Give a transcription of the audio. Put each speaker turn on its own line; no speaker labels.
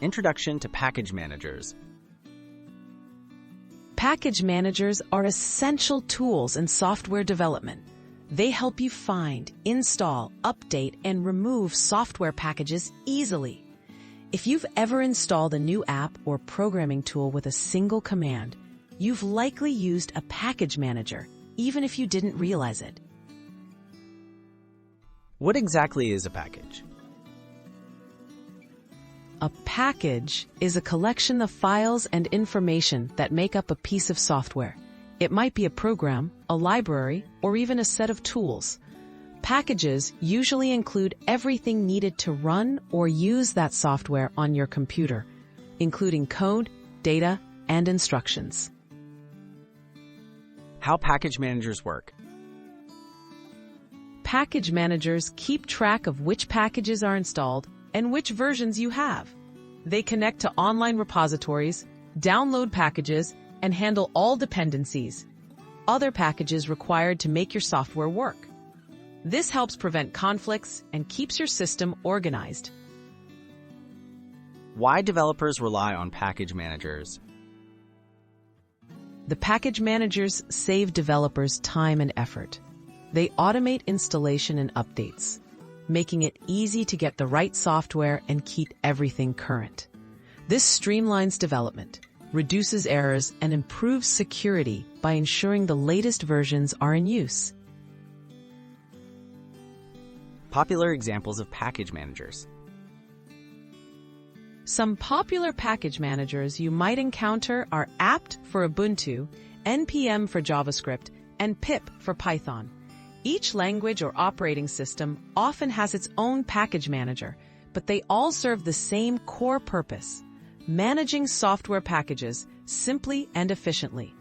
Introduction to Package Managers.
Package managers are essential tools in software development. They help you find, install, update, and remove software packages easily. If you've ever installed a new app or programming tool with a single command, you've likely used a package manager, even if you didn't realize it.
What exactly is a package?
A package is a collection of files and information that make up a piece of software. It might be a program, a library, or even a set of tools. Packages usually include everything needed to run or use that software on your computer, including code, data, and instructions.
How package managers work.
Package managers keep track of which packages are installed and which versions you have. They connect to online repositories, download packages, and handle all dependencies, other packages required to make your software work. This helps prevent conflicts and keeps your system organized.
Why developers rely on package managers.
The package managers save developers time and effort. They automate installation and updates, making it easy to get the right software and keep everything current. This streamlines development, reduces errors, and improves security by ensuring the latest versions are in use.
Popular examples of package managers.
Some popular package managers you might encounter are apt for Ubuntu, npm for JavaScript, and pip for Python. Each language or operating system often has its own package manager, but they all serve the same core purpose: managing software packages simply and efficiently.